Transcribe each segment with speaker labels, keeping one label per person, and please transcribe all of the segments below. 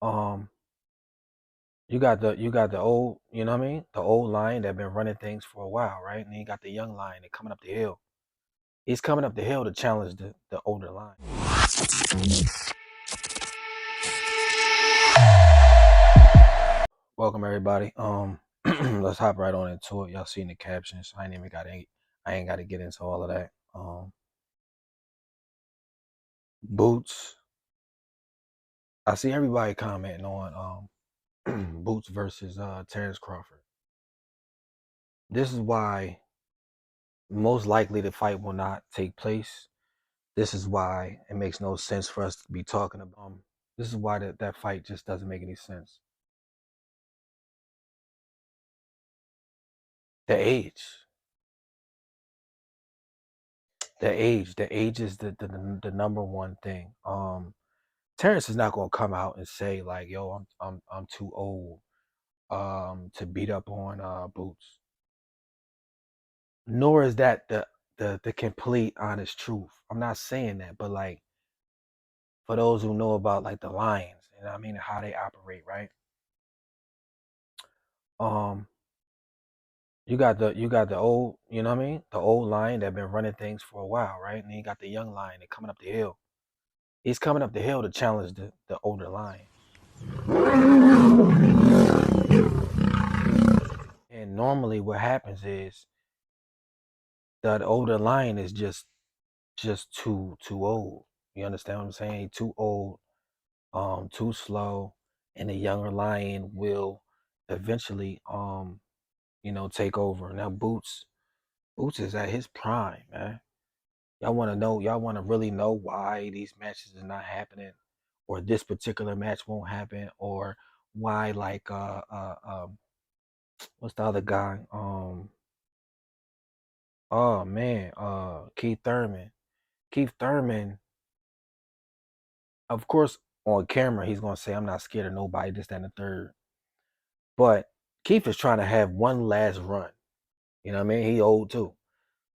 Speaker 1: Um, you got the old, you know what I mean? The old lion that been running things for a while, right? And then you got the young lion that coming up the hill. He's coming up the hill to challenge the older lion. Welcome everybody. Let's hop right on into it. Y'all seen the captions. I ain't gotta get into all of that. Boots. I see everybody commenting on Boots versus Terence Crawford. This is why most likely the fight will not take place. This is why it makes no sense for us to be talking about. This is why that fight just doesn't make any sense. The age, the age is the number one thing. Terrence is not gonna come out and say like, "Yo, I'm too old to beat up on Boots." Nor is that the complete honest truth. I'm not saying that, but like for those who know about like the Lions, you know what I mean, how they operate, right? Um, you got the old, you know what I mean, the old lion that been running things for a while, right? And then you got the young lion that coming up the hill. He's coming up the hill to challenge the older lion. And normally what happens is the older lion is just too old. You understand what I'm saying? Too old, too slow, and the younger lion will eventually take over. Now Boots is at his prime, man. Y'all wanna really know why these matches are not happening, or this particular match won't happen, or why like what's the other guy? Oh man, Keith Thurman. Keith Thurman, of course, on camera he's gonna say I'm not scared of nobody, this, that, and the third. But Keith is trying to have one last run. You know what I mean? He old too.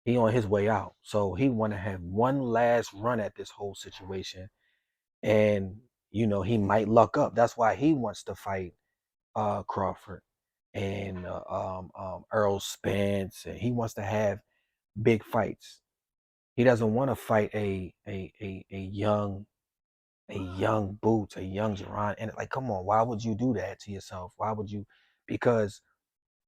Speaker 1: He on his way out. So he wanna have one last run at this whole situation. And he might luck up. That's why he wants to fight Crawford and Earl Spence, and he wants to have big fights. He doesn't want to fight a young Boots, a young Jaron. And like, come on, why would you do that to yourself? Why would you? Because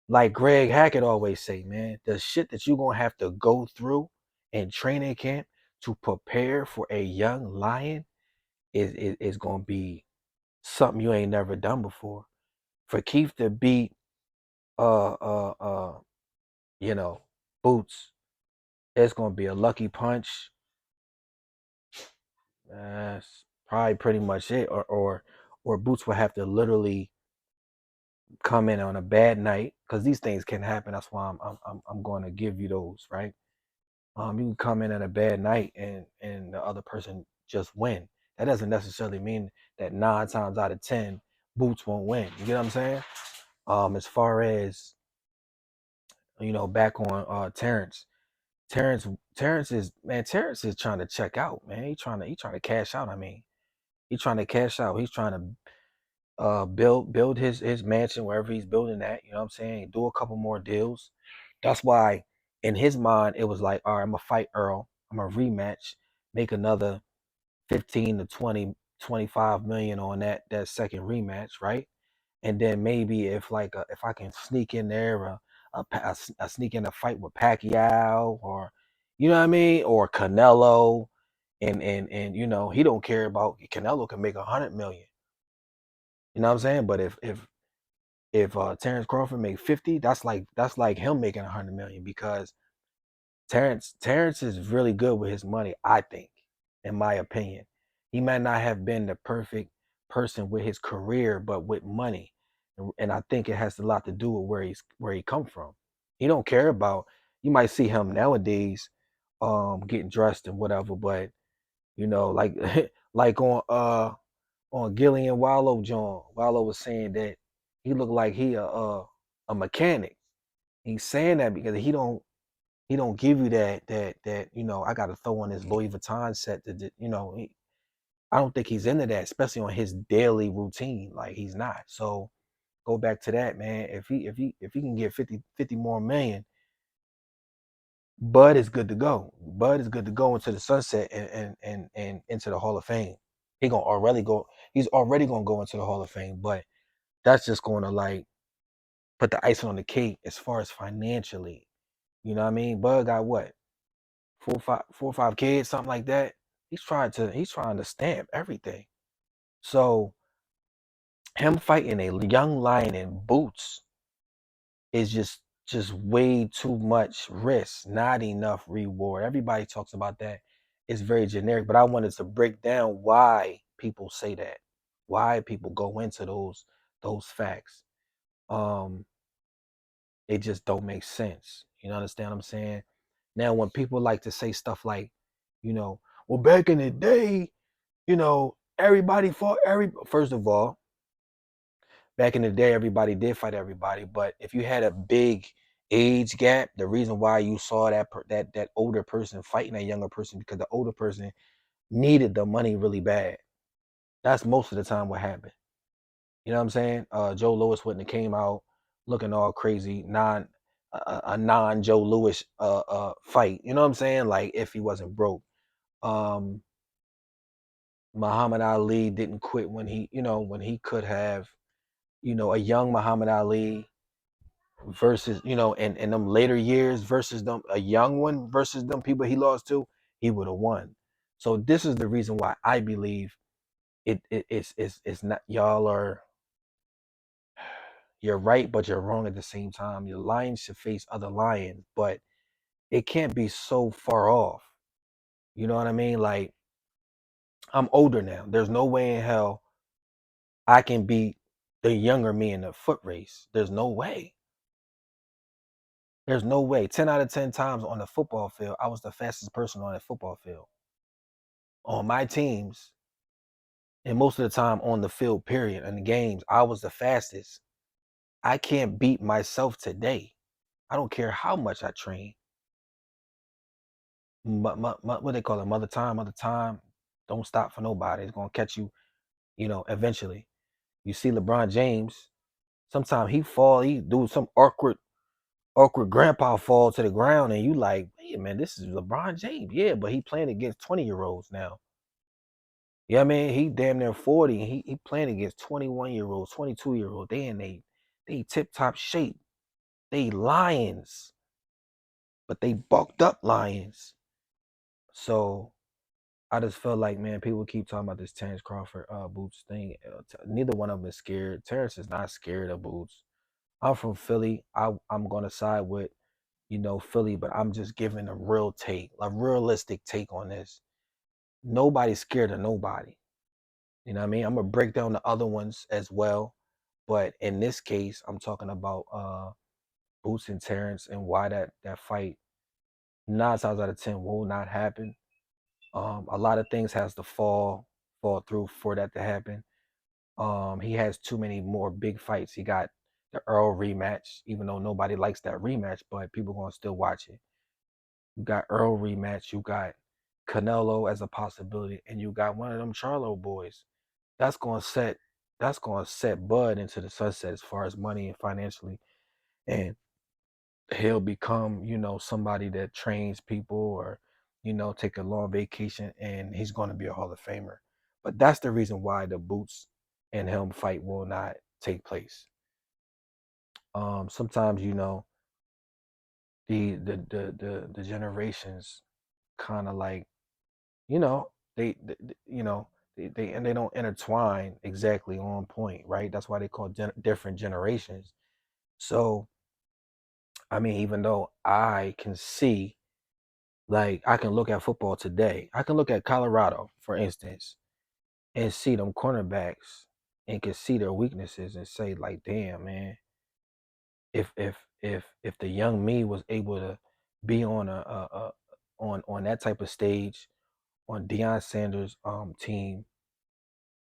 Speaker 1: like Greg Hackett always say, man, the shit that you're gonna have to go through in training camp to prepare for a young lion is gonna be something you ain't never done before. For Keith to beat uh uh uh you know Boots, it's gonna be a lucky punch. That's probably pretty much it. Or Boots will have to literally come in on a bad night, because these things can happen. That's why I'm going to give you those, right? You can come in at a bad night and the other person just win. That doesn't necessarily mean that 9 times out of 10 Boots won't win. You get what I'm saying? As far as back on Terrence. Terrence is, man, Terrence is trying to check out, man. He trying to cash out. I mean, he's trying to cash out. He's trying to build his mansion wherever he's building at. You know what I'm saying? Do a couple more deals. That's why in his mind it was like, all right, I'm gonna fight Earl. I'm gonna rematch, make another 15 to 20, 25 million on that second rematch, right? And then maybe if I can sneak in there a sneak in a fight with Pacquiao, or you know what I mean, or Canelo, and he don't care about Canelo can make 100 million. You know what I'm saying? But if Terence Crawford make 50, that's like him making 100 million, because Terence is really good with his money, I think, in my opinion. He might not have been the perfect person with his career, but with money. And I think it has a lot to do with where he come from. He don't care about, you might see him nowadays getting dressed and whatever, but like like on Gillian Wallow John. Wallow was saying that he looked like he a mechanic. He's saying that because he don't give you that I got to throw on this Louis Vuitton set to I don't think he's into that, especially on his daily routine. Like he's not. So go back to that, man. If he can get 50 more million, Bud is good to go. Bud is good to go into the sunset and into the Hall of Fame. He's already gonna go into the Hall of Fame, but that's just gonna like put the icing on the cake as far as financially. You know what I mean? Bud got what? 4 or 5 kids, something like that. He's trying to stamp everything. So him fighting a young lion in boots is just way too much risk, not enough reward. Everybody talks about that. It's very generic, but I wanted to break down why people say that, why people go into those facts. Um, it just don't make sense. You understand what I'm saying? Now, when people like to say stuff like, well, back in the day, everybody fought every. First of all, back in the day, everybody did fight everybody, but if you had a big age gap, the reason why you saw that older person fighting that younger person because the older person needed the money really bad. That's most of the time what happened. You know what I'm saying? Joe Louis wouldn't have came out looking all crazy, a non Joe Louis fight. You know what I'm saying? Like if he wasn't broke. Um, Muhammad Ali didn't quit when he could have. A young Muhammad Ali versus in them later years versus them a young one versus them people he lost to, he would have won. So this is the reason why I believe it's not, you're right but you're wrong at the same time. Your lions should face other lions, but it can't be so far off. You know what I mean? Like, I'm older now. There's no way in hell I can beat the younger me in a foot race. There's no way. 10 out of 10 times on the football field, I was the fastest person on that football field. On my teams, and most of the time on the field, period, in the games, I was the fastest. I can't beat myself today. I don't care how much I train. What they call it, mother time, don't stop for nobody. It's going to catch you, eventually. You see LeBron James, sometimes he do some awkward grandpa fall to the ground, and you like, hey man, this is LeBron James. Yeah, but he playing against 20-year-olds now. Yeah, I mean, he damn near 40. He playing against 21-year-olds, 22-year-olds. They tip top shape. They lions, but they bulked up lions. So I just felt like, man, people keep talking about this Terence Crawford Boots thing. Neither one of them is scared. Terence is not scared of Boots. I'm from Philly. I'm gonna side with Philly, but I'm just giving a realistic take on this. Nobody's scared of nobody. You know what I mean? I'm gonna break down the other ones as well, but in this case, I'm talking about Boots and Terrence and why that fight 9 times out of 10 will not happen. A lot of things has to fall through for that to happen. He has too many more big fights. He got the Earl rematch, even though nobody likes that rematch, but people gonna still watch it. You got Earl rematch. You got Canelo as a possibility, and you got one of them Charlo boys. That's gonna set Bud into the sunset as far as money and financially, and he'll become somebody that trains people or take a long vacation, and he's going to be a Hall of Famer. But that's the reason why the Boots and him fight will not take place. Sometimes the generations kind of like you know they you know they don't intertwine exactly on point, right? That's why they call different generations. So I mean, even though I can see, like, I can look at football today, I can look at Colorado for instance and see them cornerbacks and can see their weaknesses and say like, damn man, if the young me was able to be on on that type of stage on Deion Sanders team,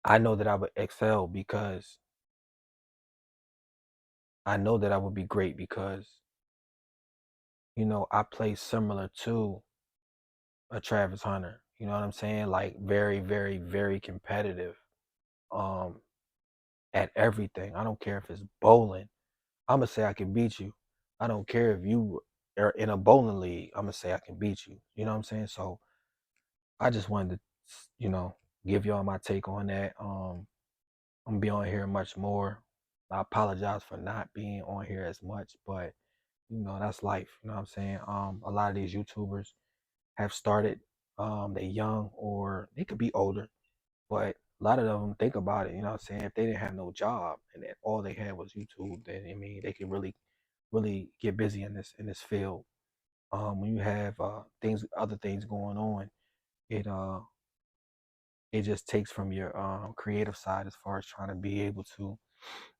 Speaker 1: I know that I would excel because I know that I would be great because I play similar to a Travis Hunter. You know what I'm saying? Like very, very, very competitive. Um, at everything. I don't care if it's bowling. I'm gonna say I can beat you. I don't care if you are in a bowling league. I'm gonna say I can beat you. You know what I'm saying? So I just wanted to, give y'all my take on that. I'm gonna be on here much more. I apologize for not being on here as much, but that's life. You know what I'm saying? A lot of these YouTubers have started. They young or they could be older, but a lot of them think about it. You know what I'm saying? If they didn't have no job and that all they had was YouTube, then I mean they could really, really get busy in this field. When you have other things going on, it uh it just takes from your creative side as far as trying to be able to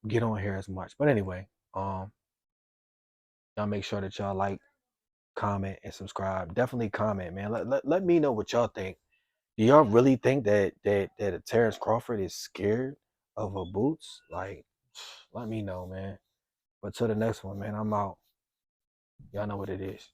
Speaker 1: get on here as much. But anyway, y'all make sure that y'all like, comment, and subscribe. Definitely comment, man. Let me know what y'all think. Do y'all really think that a Terence Crawford is scared of a Boots? Like, let me know, man. But to the next one, man. I'm out. Y'all know what it is.